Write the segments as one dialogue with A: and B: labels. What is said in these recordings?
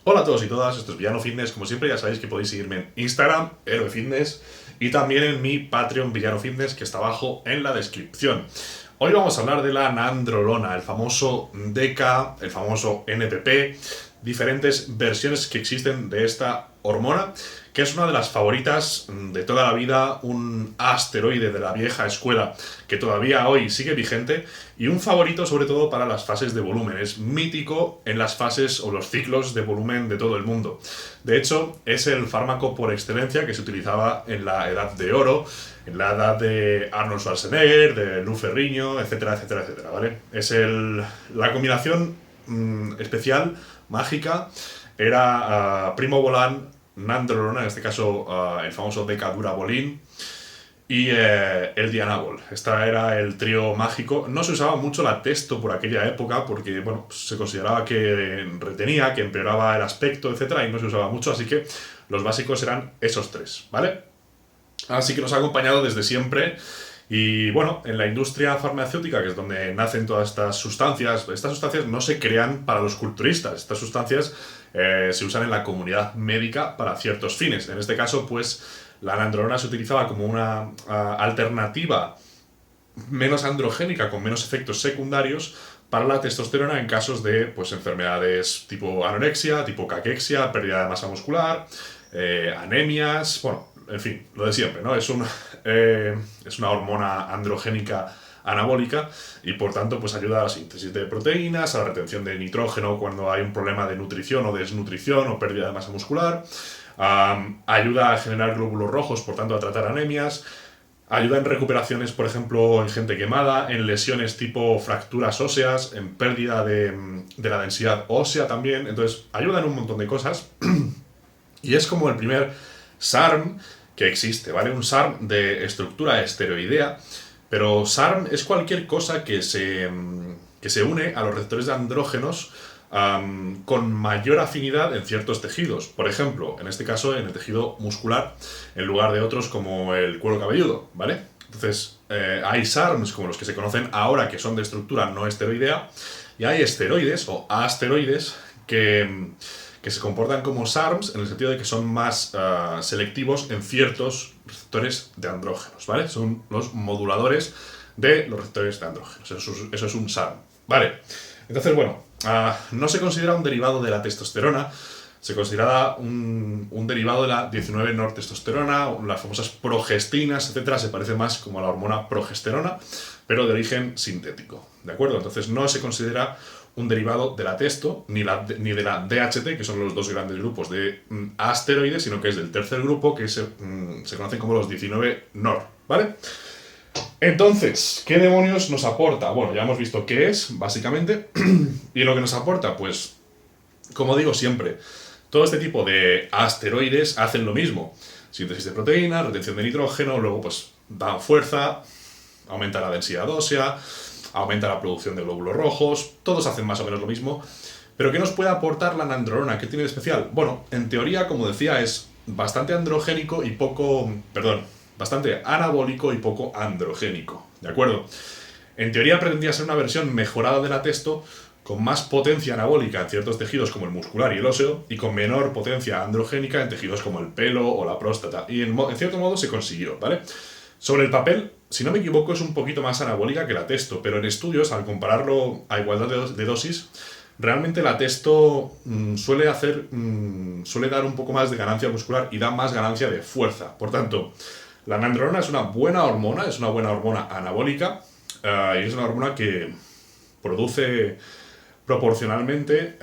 A: Hola a todos y todas, esto es Villano Fitness. Como siempre ya sabéis que podéis seguirme en Instagram, Héroe Fitness, y también en mi Patreon Villano Fitness, que está abajo en la descripción. Hoy vamos a hablar de la nandrolona, el famoso DK, el famoso NPP, diferentes versiones que existen de esta hormona, que es una de las favoritas de toda la vida, un asteroide de la vieja escuela que todavía hoy sigue vigente y un favorito sobre todo para las fases de volumen. Es mítico en las fases o los ciclos de volumen de todo el mundo. De hecho, es el fármaco por excelencia que se utilizaba en la Edad de Oro, en la edad de Arnold Schwarzenegger, de Lou Ferrigno, etcétera, etcétera, etcétera, ¿vale? Es la combinación especial, mágica, era primobolan, nandrolona, en este caso el famoso Decadurabolin, y el Dianabol. Este era el trío mágico. No se usaba mucho la testo por aquella época porque, bueno, pues se consideraba que retenía, que empeoraba el aspecto, etcétera, y no se usaba mucho, así que los básicos eran esos tres, ¿vale? Así que nos ha acompañado desde siempre. Y bueno, en la industria farmacéutica, que es donde nacen todas estas sustancias no se crean para los culturistas. Estas sustancias se usan en la comunidad médica para ciertos fines. En este caso, pues, la nandrolona se utilizaba como una alternativa menos androgénica, con menos efectos secundarios, para la testosterona en casos de pues, enfermedades tipo anorexia, tipo caquexia, pérdida de masa muscular, anemias, bueno, en fin, lo de siempre, ¿no? Es una hormona androgénica anabólica y por tanto pues ayuda a la síntesis de proteínas, a la retención de nitrógeno cuando hay un problema de nutrición o desnutrición o pérdida de masa muscular, ayuda a generar glóbulos rojos, por tanto a tratar anemias, ayuda en recuperaciones, por ejemplo, en gente quemada, en lesiones tipo fracturas óseas, en pérdida de la densidad ósea también, entonces ayuda en un montón de cosas y es como el primer SARM que existe, ¿vale? Un SARM de estructura esteroidea, pero SARM es cualquier cosa que se une a los receptores de andrógenos con mayor afinidad en ciertos tejidos. Por ejemplo, en este caso, en el tejido muscular, en lugar de otros como el cuero cabelludo, ¿vale? Entonces, hay SARMs como los que se conocen ahora, que son de estructura no esteroidea, y hay esteroides o asteroides que se comportan como SARMs en el sentido de que son más selectivos en ciertos receptores de andrógenos, ¿vale? Son los moduladores de los receptores de andrógenos. Eso es un SARM, ¿vale? Entonces, bueno, no se considera un derivado de la testosterona, se considera un derivado de la 19-nortestosterona, las famosas progestinas, etcétera. Se parece más como a la hormona progesterona, pero de origen sintético, ¿de acuerdo? Entonces no se considera un derivado de la testo, ni de la DHT, que son los dos grandes grupos de asteroides, sino que es del tercer grupo, que se conocen como los 19-nor, ¿vale? Entonces, ¿qué demonios nos aporta? Bueno, ya hemos visto qué es, básicamente, y lo que nos aporta, pues, como digo siempre, todo este tipo de asteroides hacen lo mismo. Síntesis de proteínas, retención de nitrógeno, luego pues dan fuerza, aumenta la densidad ósea, aumenta la producción de glóbulos rojos, todos hacen más o menos lo mismo. Pero ¿qué nos puede aportar la nandrolona? ¿Qué tiene de especial? Bueno, en teoría, como decía, es bastante androgénico y bastante anabólico y poco androgénico, ¿de acuerdo? En teoría pretendía ser una versión mejorada de la testo, con más potencia anabólica en ciertos tejidos como el muscular y el óseo, y con menor potencia androgénica en tejidos como el pelo o la próstata. Y en cierto modo se consiguió, ¿vale? Sobre el papel, si no me equivoco, es un poquito más anabólica que la testo, pero en estudios, al compararlo a igualdad de dosis, realmente la testo suele dar un poco más de ganancia muscular y da más ganancia de fuerza. Por tanto, la nandrolona es una buena hormona anabólica, y es una hormona que produce proporcionalmente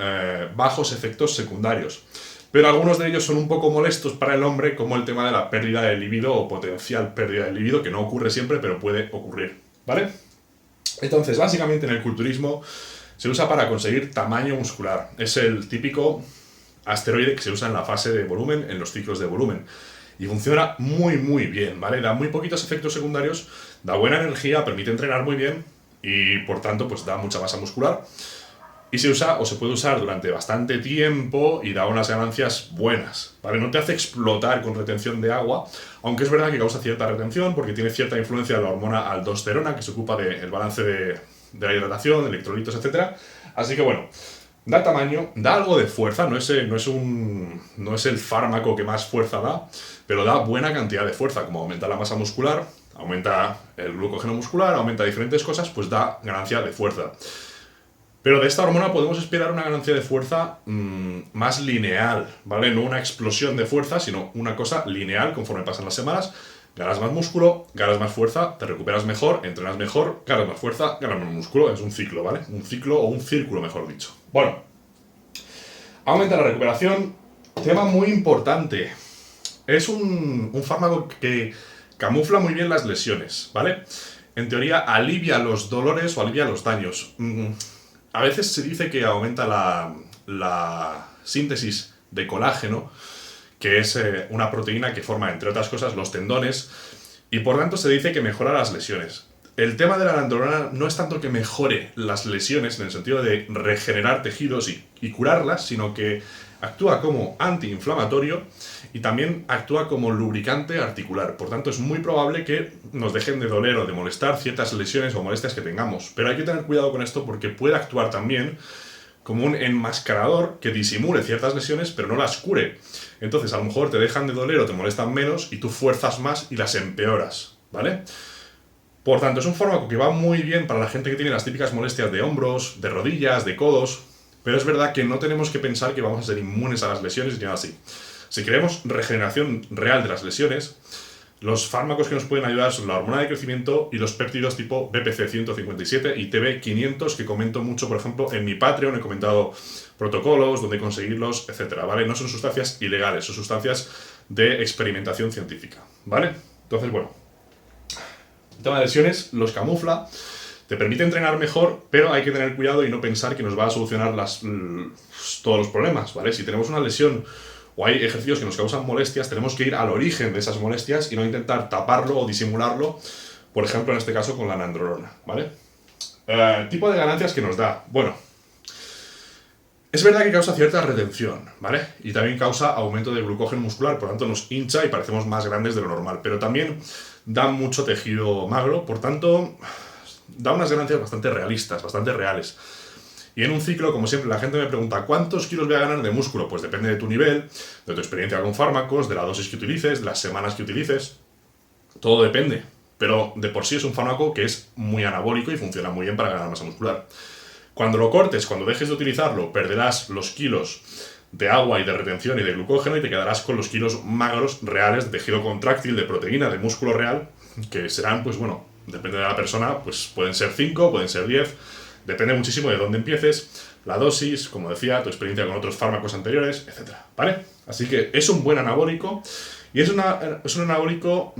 A: bajos efectos secundarios. Pero algunos de ellos son un poco molestos para el hombre, como el tema de la pérdida de libido o potencial pérdida de libido, que no ocurre siempre, pero puede ocurrir, ¿vale? Entonces, básicamente en el culturismo se usa para conseguir tamaño muscular. Es el típico asteroide que se usa en la fase de volumen, en los ciclos de volumen. Y funciona muy, muy bien, ¿vale? Da muy poquitos efectos secundarios, da buena energía, permite entrenar muy bien y, por tanto, pues da mucha masa muscular. Y se usa o se puede usar durante bastante tiempo y da unas ganancias buenas, ¿vale? No te hace explotar con retención de agua, aunque es verdad que causa cierta retención porque tiene cierta influencia de la hormona aldosterona, que se ocupa del balance de la hidratación, electrolitos, etc. Así que bueno, Da tamaño, da algo de fuerza, no es el fármaco que más fuerza da, pero da buena cantidad de fuerza, como aumenta la masa muscular, aumenta el glucógeno muscular, aumenta diferentes cosas, pues da ganancia de fuerza. Pero de esta hormona podemos esperar una ganancia de fuerza más lineal, ¿vale? No una explosión de fuerza, sino una cosa lineal conforme pasan las semanas. Ganas más músculo, ganas más fuerza, te recuperas mejor, entrenas mejor, ganas más fuerza, ganas más músculo. Es un ciclo, ¿vale? Un ciclo o un círculo, mejor dicho. Bueno, aumenta la recuperación. Tema muy importante. Es un fármaco que camufla muy bien las lesiones, ¿vale? En teoría alivia los dolores o alivia los daños. A veces se dice que aumenta la síntesis de colágeno, que es una proteína que forma, entre otras cosas, los tendones, y por tanto se dice que mejora las lesiones. El tema de la nandrolona no es tanto que mejore las lesiones en el sentido de regenerar tejidos y curarlas, sino que actúa como antiinflamatorio y también actúa como lubricante articular. Por tanto, es muy probable que nos dejen de doler o de molestar ciertas lesiones o molestias que tengamos. Pero hay que tener cuidado con esto porque puede actuar también como un enmascarador que disimule ciertas lesiones pero no las cure. Entonces, a lo mejor te dejan de doler o te molestan menos y tú fuerzas más y las empeoras, ¿vale? Por tanto, es un fármaco que va muy bien para la gente que tiene las típicas molestias de hombros, de rodillas, de codos, pero es verdad que no tenemos que pensar que vamos a ser inmunes a las lesiones ni nada así. Si queremos regeneración real de las lesiones, los fármacos que nos pueden ayudar son la hormona de crecimiento y los péptidos tipo BPC 157 y TB 500, que comento mucho, por ejemplo, en mi Patreon. He comentado protocolos, dónde conseguirlos, etcétera, ¿vale? No son sustancias ilegales, son sustancias de experimentación científica, ¿vale? Entonces, bueno, el tema de lesiones los camufla, te permite entrenar mejor, pero hay que tener cuidado y no pensar que nos va a solucionar todos los problemas, ¿vale? Si tenemos una lesión o hay ejercicios que nos causan molestias, tenemos que ir al origen de esas molestias y no intentar taparlo o disimularlo, por ejemplo, en este caso con la nandrolona, ¿vale? Tipo de ganancias que nos da. Bueno, es verdad que causa cierta retención, ¿vale? Y también causa aumento de glucógeno muscular, por lo tanto nos hincha y parecemos más grandes de lo normal, pero también da mucho tejido magro, por tanto da unas ganancias bastante realistas, bastante reales. Y en un ciclo, como siempre, la gente me pregunta ¿cuántos kilos voy a ganar de músculo? Pues depende de tu nivel, de tu experiencia con fármacos, de la dosis que utilices, de las semanas que utilices. Todo depende. Pero de por sí es un fármaco que es muy anabólico y funciona muy bien para ganar masa muscular. Cuando lo cortes, cuando dejes de utilizarlo, perderás los kilos de agua y de retención y de glucógeno y te quedarás con los kilos magros reales de tejido contráctil, de proteína, de músculo real, que serán, pues bueno, depende de la persona, pues pueden ser 5, pueden ser 10, depende muchísimo de dónde empieces, la dosis, como decía, tu experiencia con otros fármacos anteriores, etc. ¿Vale? Así que es un buen anabólico y es un anabólico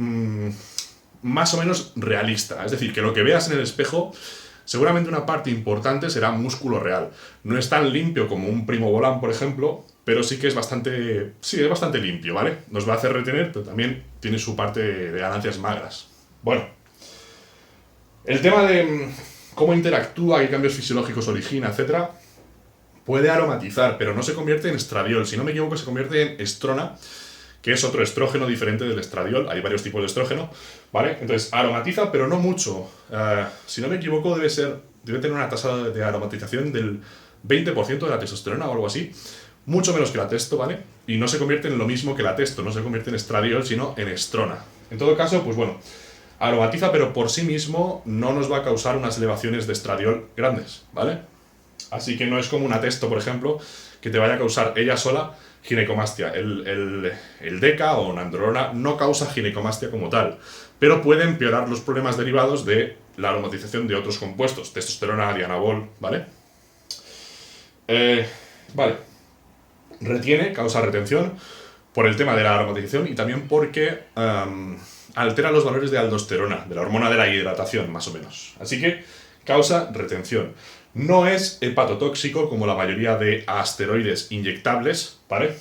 A: más o menos realista. Es decir, que lo que veas en el espejo, seguramente una parte importante será músculo real. No es tan limpio como un Primobolan, por ejemplo, pero sí que es bastante limpio, ¿vale? Nos va a hacer retener, pero también tiene su parte de ganancias magras. Bueno, el tema de cómo interactúa, qué cambios fisiológicos origina, etc., puede aromatizar, pero no se convierte en estradiol. Si no me equivoco, se convierte en estrona, que es otro estrógeno diferente del estradiol. Hay varios tipos de estrógeno, ¿vale? Entonces, aromatiza, pero no mucho. Si no me equivoco, debe tener una tasa de aromatización del 20% de la testosterona o algo así. Mucho menos que la testo, ¿vale? Y no se convierte en lo mismo que la testo, no se convierte en estradiol, sino en estrona. En todo caso, pues bueno, aromatiza, pero por sí mismo no nos va a causar unas elevaciones de estradiol grandes, ¿vale? Así que no es como una testo, por ejemplo, que te vaya a causar ella sola ginecomastia. El DECA o nandrolona no causa ginecomastia como tal, pero puede empeorar los problemas derivados de la aromatización de otros compuestos, testosterona, dianabol, ¿vale? Vale. Retiene, causa retención por el tema de la aromatización y también porque altera los valores de aldosterona, de la hormona de la hidratación, más o menos. Así que causa retención. No es hepatotóxico como la mayoría de asteroides inyectables, ¿vale?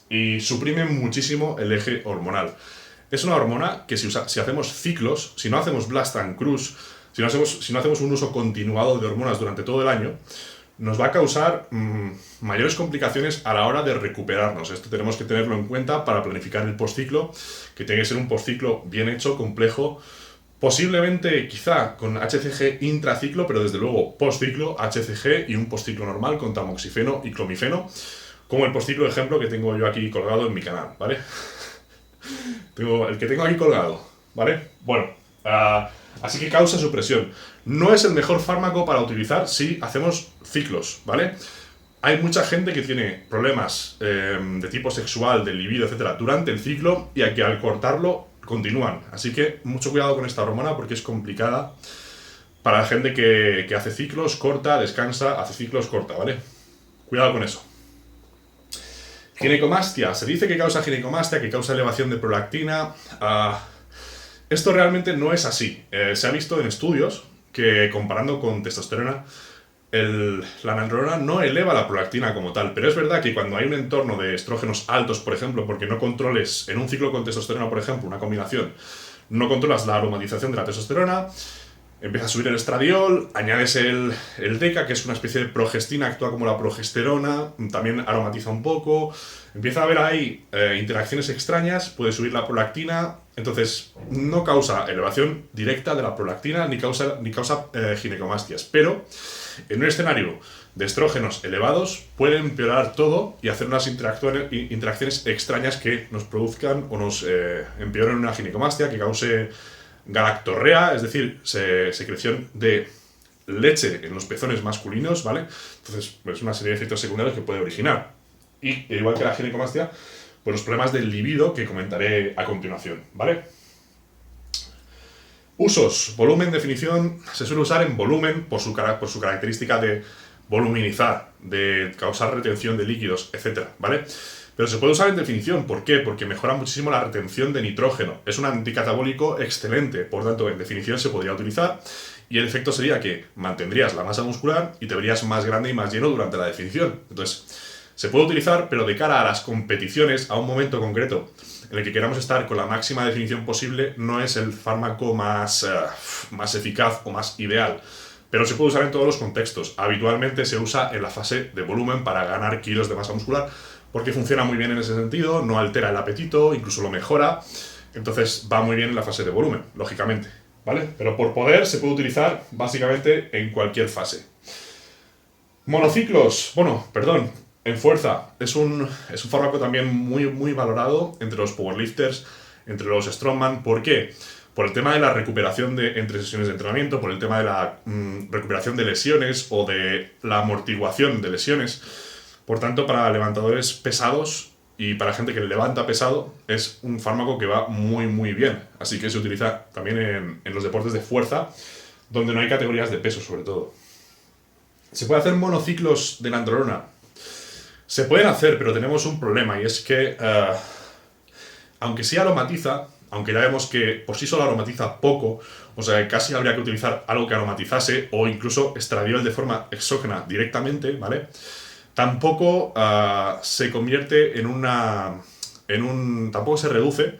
A: Y suprime muchísimo el eje hormonal. Es una hormona que si hacemos ciclos, si no hacemos blast and cruise, si no hacemos un uso continuado de hormonas durante todo el año, nos va a causar mayores complicaciones a la hora de recuperarnos. Esto tenemos que tenerlo en cuenta para planificar el postciclo, que tiene que ser un postciclo bien hecho, complejo, Posiblemente, quizá, con HCG intraciclo, pero desde luego postciclo, HCG y un postciclo normal con tamoxifeno y clomifeno, como el postciclo de ejemplo que tengo yo aquí colgado en mi canal, ¿vale? El que tengo aquí colgado, ¿vale? Bueno, así que causa supresión. No es el mejor fármaco para utilizar si hacemos ciclos, ¿vale? Hay mucha gente que tiene problemas de tipo sexual, de libido, etcétera, durante el ciclo y que al cortarlo continúan. Así que mucho cuidado con esta hormona porque es complicada para la gente que hace ciclos, corta, descansa, hace ciclos, corta, ¿vale? Cuidado con eso. Ginecomastia. Se dice que causa ginecomastia, que causa elevación de prolactina. Esto realmente no es así. Se ha visto en estudios que comparando con testosterona, la nandrolona no eleva la prolactina como tal, pero es verdad que cuando hay un entorno de estrógenos altos, por ejemplo, porque no controles en un ciclo con testosterona, por ejemplo, una combinación, no controlas la aromatización de la testosterona, empieza a subir el estradiol, añades el DECA, que es una especie de progestina, actúa como la progesterona, también aromatiza un poco, empieza a haber ahí interacciones extrañas, puede subir la prolactina, entonces no causa elevación directa de la prolactina ni causa ginecomastias, pero en un escenario de estrógenos elevados puede empeorar todo y hacer unas interacciones extrañas que nos produzcan o nos empeoren una ginecomastia, que cause galactorrea, es decir, secreción de leche en los pezones masculinos, ¿vale? Entonces, es una serie de efectos secundarios que puede originar. Y igual que la ginecomastia, pues los problemas del libido que comentaré a continuación, ¿vale? Usos. Volumen, definición, se suele usar en volumen por su característica de voluminizar, de causar retención de líquidos, etc., ¿vale? Pero se puede usar en definición. ¿Por qué? Porque mejora muchísimo la retención de nitrógeno. Es un anticatabólico excelente, por tanto, en definición se podría utilizar y el efecto sería que mantendrías la masa muscular y te verías más grande y más lleno durante la definición. Entonces, se puede utilizar, pero de cara a las competiciones, a un momento concreto en el que queramos estar con la máxima definición posible, no es el fármaco más eficaz o más ideal. Pero se puede usar en todos los contextos. Habitualmente se usa en la fase de volumen para ganar kilos de masa muscular, porque funciona muy bien en ese sentido, no altera el apetito, incluso lo mejora. Entonces va muy bien en la fase de volumen, lógicamente, ¿vale? Pero por poder se puede utilizar básicamente en cualquier fase. Monociclos, en fuerza. Es un fármaco también muy valorado entre los powerlifters, entre los strongman. ¿Por qué? Por el tema de la recuperación entre sesiones de entrenamiento, por el tema de la recuperación de lesiones o de la amortiguación de lesiones. Por tanto, para levantadores pesados y para gente que levanta pesado, es un fármaco que va muy bien. Así que se utiliza también en los deportes de fuerza, donde no hay categorías de peso, sobre todo. ¿Se puede hacer monociclos de nandrolona? Se pueden hacer, pero tenemos un problema, y es que, aunque sí aromatiza, aunque ya vemos que por sí solo aromatiza poco, o sea, casi habría que utilizar algo que aromatizase, o incluso estradiol de forma exógena directamente, ¿vale? Tampoco se convierte tampoco se reduce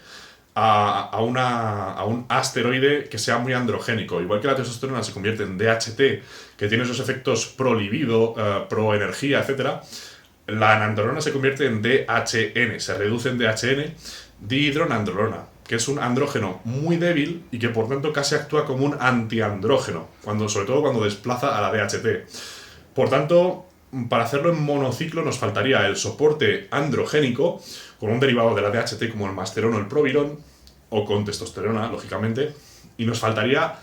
A: a un asteroide que sea muy androgénico. Igual que la testosterona se convierte en DHT, que tiene esos efectos pro libido, pro energía, etc., la nandrolona se convierte en DHN, se reduce en DHN, dihidronandrolona, que es un andrógeno muy débil y que por tanto casi actúa como un antiandrógeno, sobre todo cuando desplaza a la DHT. Por tanto, para hacerlo en monociclo nos faltaría el soporte androgénico con un derivado de la DHT como el masterón o el provirón, o con testosterona, lógicamente, y nos faltaría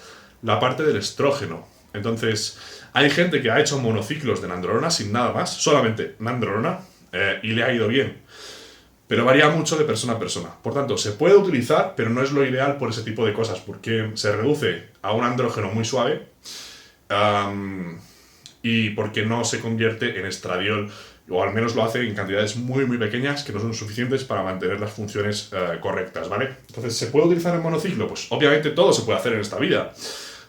A: la parte del estrógeno. Entonces, hay gente que ha hecho monociclos de nandrolona sin nada más, solamente nandrolona, y le ha ido bien. Pero varía mucho de persona a persona. Por tanto, se puede utilizar, pero no es lo ideal por ese tipo de cosas, porque se reduce a un andrógeno muy suave, y porque no se convierte en estradiol, o al menos lo hace en cantidades muy pequeñas que no son suficientes para mantener las funciones correctas, ¿vale? Entonces, ¿se puede utilizar en monociclo? Pues obviamente todo se puede hacer en esta vida.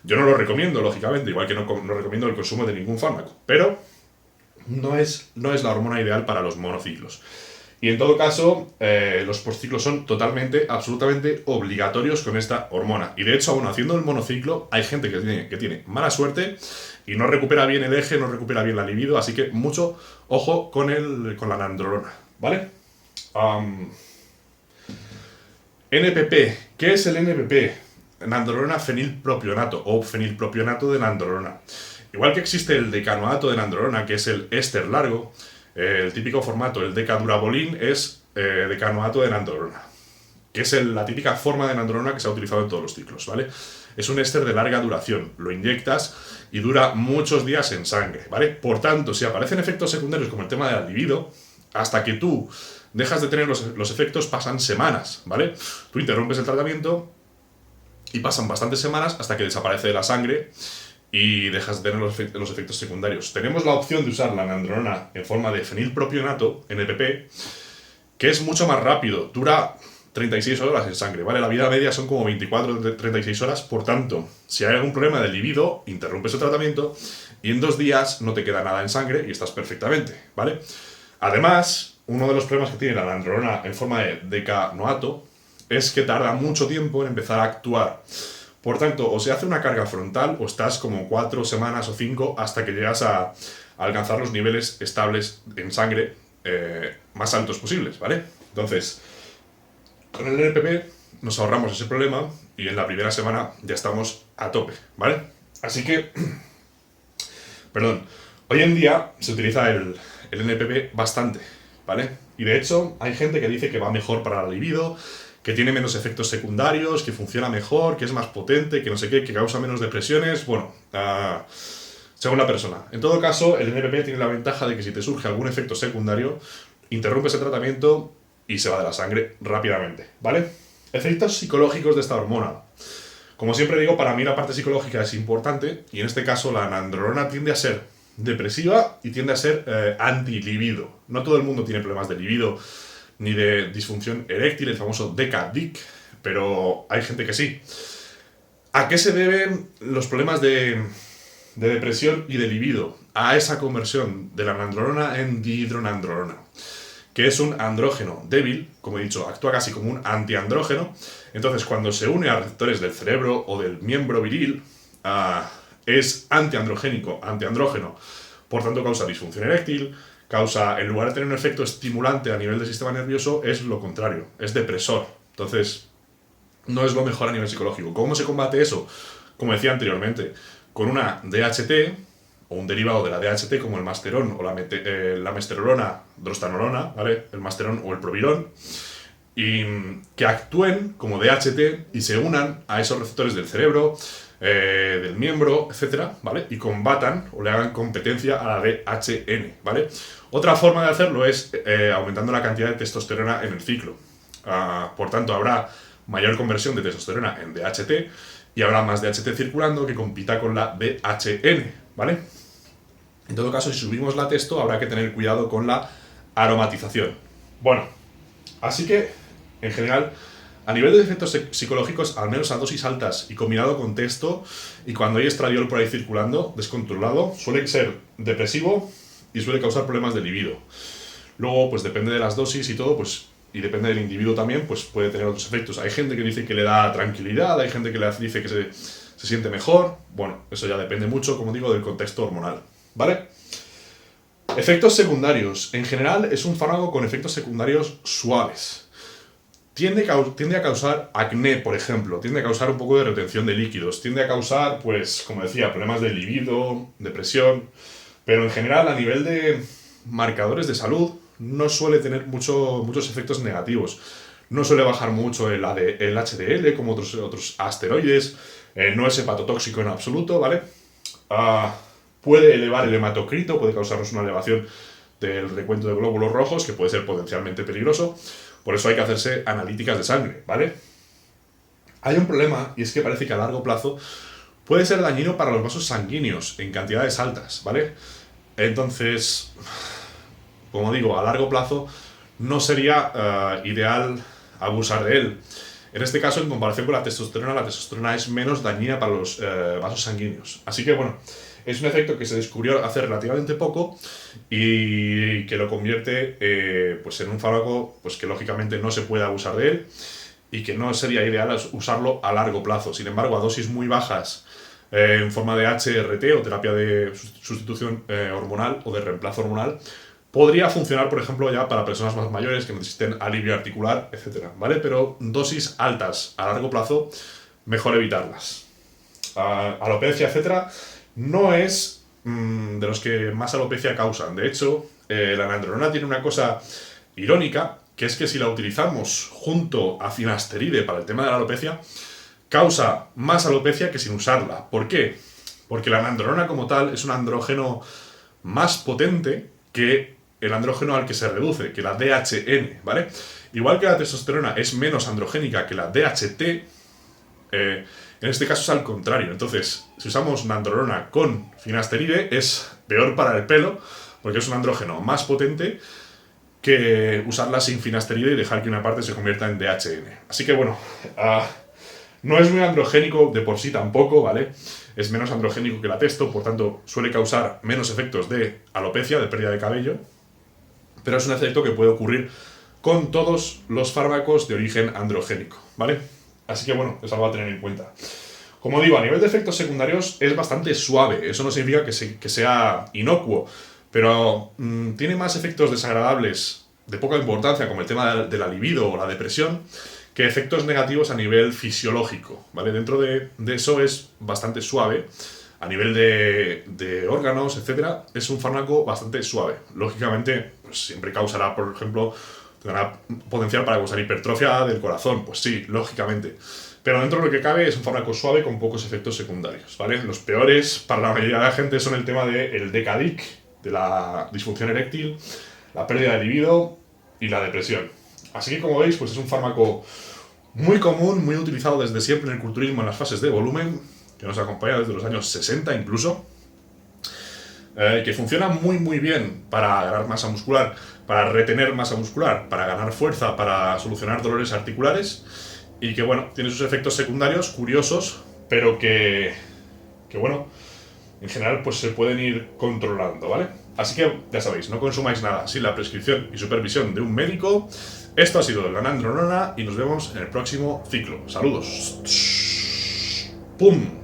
A: Yo no lo recomiendo, lógicamente, igual que no recomiendo el consumo de ningún fármaco, pero no es la hormona ideal para los monociclos. Y en todo caso, los postciclos son absolutamente obligatorios con esta hormona. Y de hecho, aún haciendo el monociclo, hay gente que tiene mala suerte y no recupera bien el eje, no recupera bien la libido, así que mucho ojo con la nandrolona, ¿vale? NPP. ¿Qué es el NPP? nandrolona fenilpropionato o fenilpropionato de nandrolona. Igual que existe el decanoato de nandrolona, que es el éster largo, el típico formato, el decadurabolín, es decanoato de nandrolona, que es la típica forma de nandrolona que se ha utilizado en todos los ciclos, ¿vale? Es un éster de larga duración, lo inyectas y dura muchos días en sangre, ¿vale? Por tanto, si aparecen efectos secundarios como el tema de la libido, hasta que tú dejas de tener los efectos pasan semanas, ¿vale? Tú interrumpes el tratamiento y pasan bastantes semanas hasta que desaparece de la sangre y dejas de tener los efectos secundarios. Tenemos la opción de usar la nandrolona en forma de fenilpropionato, NPP, que es mucho más rápido, dura 36 horas en sangre, ¿vale? La vida media son como 24-36 horas, por tanto, si hay algún problema de libido, interrumpes el tratamiento y en 2 días no te queda nada en sangre y estás perfectamente, ¿vale? Además, uno de los problemas que tiene la nandrolona en forma de decanoato es que tarda mucho tiempo en empezar a actuar. Por tanto, o se hace una carga frontal o estás como 4 semanas o 5 hasta que llegas a alcanzar los niveles estables en sangre más altos posibles, ¿vale? Entonces, con el NPP nos ahorramos ese problema y en la primera semana ya estamos a tope, ¿vale? Así que, perdón, hoy en día se utiliza el NPP bastante, ¿vale? Y de hecho hay gente que dice que va mejor para la libido, que tiene menos efectos secundarios, que funciona mejor, que es más potente, que no sé qué, que causa menos depresiones, bueno, según la persona. En todo caso, el NPP tiene la ventaja de que si te surge algún efecto secundario, interrumpes el tratamiento y se va de la sangre rápidamente, ¿vale? Efectos psicológicos de esta hormona. Como siempre digo, para mí la parte psicológica es importante y en este caso la nandrolona tiende a ser depresiva y tiende a ser anti-libido. No todo el mundo tiene problemas de libido ni de disfunción eréctil, el famoso DECA-DIC, pero hay gente que sí. ¿A qué se deben los problemas de depresión y de libido? A esa conversión de la nandrolona en dihidronandrolona, que es un andrógeno débil, como he dicho, actúa casi como un antiandrógeno. Entonces, cuando se une a receptores del cerebro o del miembro viril, es antiandrógeno, por tanto causa disfunción eréctil, causa, en lugar de tener un efecto estimulante a nivel del sistema nervioso, es lo contrario, es depresor. Entonces, no es lo mejor a nivel psicológico. ¿Cómo se combate eso? Como decía anteriormente, con una DHT, o un derivado de la DHT como el masterón o la mesterolona, drostanolona, ¿vale? El masterón o el provirón, y que actúen como DHT y se unan a esos receptores del cerebro, del miembro, etcétera, ¿vale? Y combatan o le hagan competencia a la DHN, ¿vale? Otra forma de hacerlo es aumentando la cantidad de testosterona en el ciclo. Por tanto, habrá mayor conversión de testosterona en DHT y habrá más DHT circulando que compita con la DHN, ¿vale? En todo caso, si subimos la testo, habrá que tener cuidado con la aromatización. Bueno, así que, en general, a nivel de efectos psicológicos, al menos a dosis altas y combinado con testo, y cuando hay estradiol por ahí circulando, descontrolado, suele ser depresivo y suele causar problemas de libido. Luego, pues depende de las dosis y todo, pues, y depende del individuo también, pues puede tener otros efectos. Hay gente que dice que le da tranquilidad, hay gente que le dice que se siente mejor. Bueno, eso ya depende mucho, como digo, del contexto hormonal, ¿vale? Efectos secundarios. En general, es un fármaco con efectos secundarios suaves. Tiende a causar acné, por ejemplo, tiende a causar un poco de retención de líquidos, tiende a causar, pues, como decía, problemas de libido, depresión, pero en general, a nivel de marcadores de salud, no suele tener muchos efectos negativos. No suele bajar mucho el HDL, como otros asteroides, no es hepatotóxico en absoluto, ¿vale? Puede elevar el hematocrito, puede causarnos una elevación del recuento de glóbulos rojos, que puede ser potencialmente peligroso. Por eso hay que hacerse analíticas de sangre, ¿vale? Hay un problema, y es que parece que a largo plazo puede ser dañino para los vasos sanguíneos en cantidades altas, ¿vale? Entonces, como digo, a largo plazo no sería ideal abusar de él. En este caso, en comparación con la testosterona es menos dañina para los vasos sanguíneos. Así que, bueno, es un efecto que se descubrió hace relativamente poco y que lo convierte pues en un fármaco pues que lógicamente no se puede abusar de él y que no sería ideal usarlo a largo plazo. Sin embargo, a dosis muy bajas en forma de HRT o terapia de sustitución hormonal o de reemplazo hormonal, podría funcionar, por ejemplo, ya para personas más mayores que necesiten alivio articular, etcétera, ¿vale? Pero dosis altas a largo plazo mejor evitarlas. Alopecia, etcétera, no es de los que más alopecia causan. De hecho, la nandrolona tiene una cosa irónica, que es que si la utilizamos junto a finasteride para el tema de la alopecia, causa más alopecia que sin usarla. ¿Por qué? Porque la nandrolona como tal es un andrógeno más potente que el andrógeno al que se reduce, que la DHN, ¿vale? Igual que la testosterona es menos androgénica que la DHT, en este caso es al contrario. Entonces, si usamos nandrolona con finasteride, es peor para el pelo, porque es un andrógeno más potente que usarla sin finasteride y dejar que una parte se convierta en DHN. Así que bueno, no es muy androgénico de por sí tampoco, ¿vale? Es menos androgénico que la testo, por tanto suele causar menos efectos de alopecia, de pérdida de cabello, pero es un efecto que puede ocurrir con todos los fármacos de origen androgénico, ¿vale? Así que bueno, es algo a tener en cuenta. Como digo, a nivel de efectos secundarios es bastante suave, eso no significa que sea inocuo, pero tiene más efectos desagradables de poca importancia, como el tema de la libido o la depresión, que efectos negativos a nivel fisiológico, ¿vale? Dentro de eso es bastante suave, a nivel de órganos, etcétera, es un fármaco bastante suave. Lógicamente, pues siempre causará, por ejemplo, tendrá potencial para causar hipertrofia del corazón, pues sí, lógicamente. Pero dentro de lo que cabe es un fármaco suave con pocos efectos secundarios, ¿vale? Los peores para la mayoría de la gente son el tema del Decadic, de la disfunción eréctil, la pérdida de libido y la depresión. Así que como veis, pues es un fármaco muy común, muy utilizado desde siempre en el culturismo en las fases de volumen, que nos acompaña desde los años 60 incluso, que funciona muy muy bien para ganar masa muscular, para retener masa muscular, para ganar fuerza, para solucionar dolores articulares, y que bueno, tiene sus efectos secundarios curiosos, pero que bueno, en general pues se pueden ir controlando, ¿vale? Así que ya sabéis, no consumáis nada sin la prescripción y supervisión de un médico. Esto ha sido la nandrolona y nos vemos en el próximo ciclo. Saludos. ¡Pum!